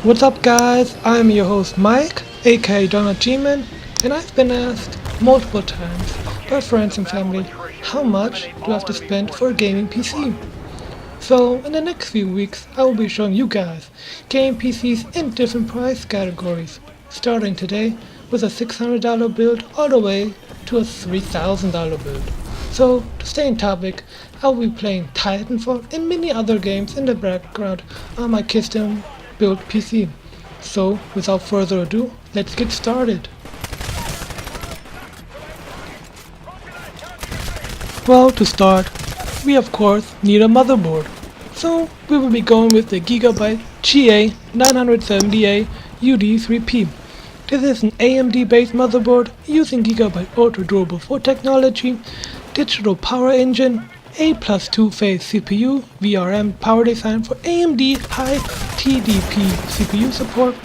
What's up guys, I'm your host Mike, aka DonnerGman, and I've been asked multiple times by friends and family how much do I have to spend for a gaming PC. So in the next few weeks I will be showing you guys gaming PCs in different price categories, starting today with a $600 build all the way to a $3,000 build. So to stay in topic, I will be playing Titanfall and many other games in the background on my custom built PC. So without further ado, let's get started. Well, to start, we of course need a motherboard. So we will be going with the Gigabyte GA-970A-UD3P. This is an AMD based motherboard using Gigabyte Ultra Durable 4 technology, digital power engine, A+2 phase CPU, VRM power design for AMD high TDP CPU support.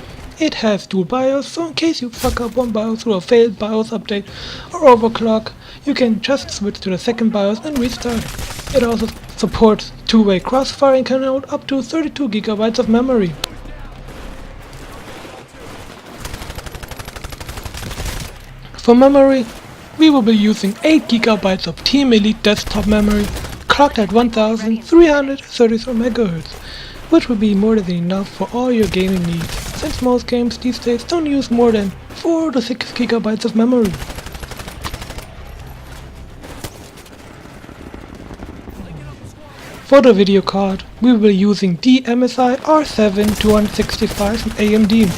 It has dual BIOS, so in case you fuck up one BIOS through a failed BIOS update or overclock, you can just switch to the second BIOS and restart. It also supports two-way crossfire and can hold up to 32 GB of memory. For memory, we will be using 8 GB of Team Elite desktop memory, clocked at 1334 MHz, which will be more than enough for all your gaming needs, since most games these days don't use more than 4 to 6 GB of memory. For the video card, we will be using the MSI R7-265 from AMD.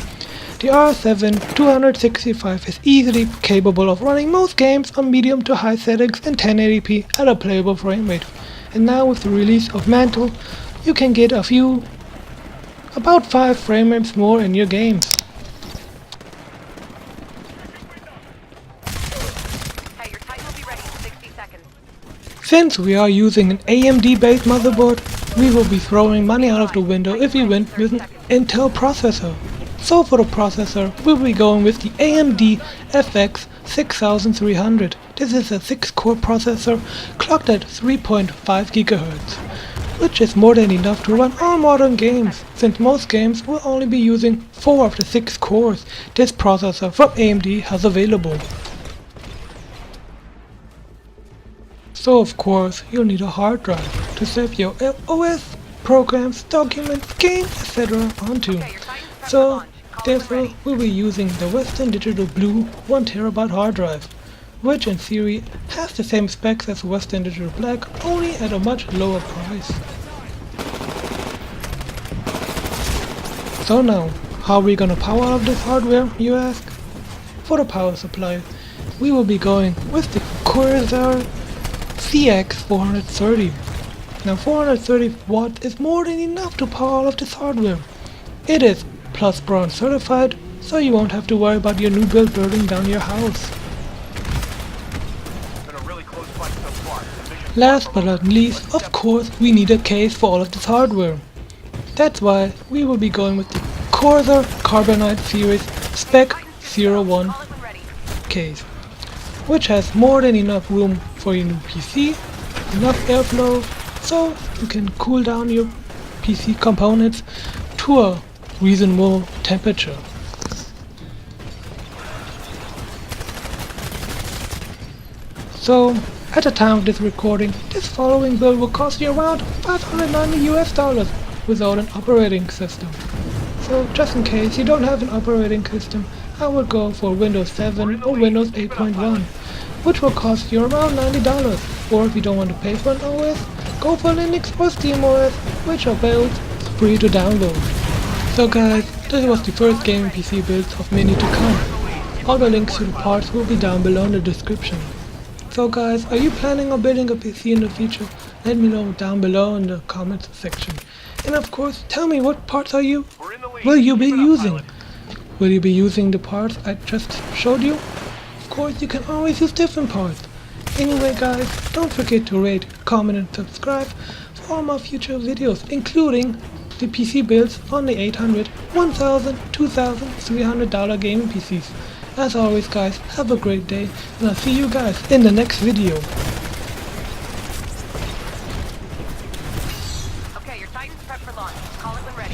The R7-265 is easily capable of running most games on medium to high settings in 1080p at a playable frame rate. And now with the release of Mantle, you can get about 5 frame rates more in your games. Hey, your Titan will be ready in 60 seconds. Since we are using an AMD based motherboard, we will be throwing money out of the window if we went with an Intel processor. So for the processor, we'll be going with the AMD FX-6300. This is a 6-core processor clocked at 3.5 GHz, which is more than enough to run all modern games, since most games will only be using 4 of the 6 cores this processor from AMD has available. So of course, you'll need a hard drive to save your OS, programs, documents, games, etc. onto. So therefore, we'll be using the Western Digital Blue 1TB hard drive, which in theory has the same specs as Western Digital Black, only at a much lower price. So now, how are we gonna power up this hardware, you ask? For the power supply, we will be going with the Corsair CX 430. Now 430 watts is more than enough to power all of this hardware. It is Plus Bronze certified, so you won't have to worry about your new build burning down your house. Last but not least, of course, we need a case for all of this hardware. That's why we will be going with the Corsair Carbide series Spec 01 case, which has more than enough room for your new PC, enough airflow, so you can cool down your PC components to a reasonable temperature. So, at the time of this recording, this following build will cost you around $590 without an operating system. So, just in case you don't have an operating system, I would go for Windows 7 or Windows 8.1, which will cost you around $90. Or if you don't want to pay for an OS, go for Linux or SteamOS, which are both free to download. So guys, this was the first gaming PC build of many to come. All the links to the parts will be down below in the description. So guys, are you planning on building a PC in the future? Let me know down below in the comments section. And of course, tell me what parts will you be using? Will you be using the parts I just showed you? Of course, you can always use different parts. Anyway guys, don't forget to rate, comment and subscribe for all my future videos, including the PC builds on the $800, $1,000, $2,000, $300 gaming PCs. As always guys, have a great day, and I'll see you guys in the next video. Okay, your Titan's prepped for launch. Call it when ready.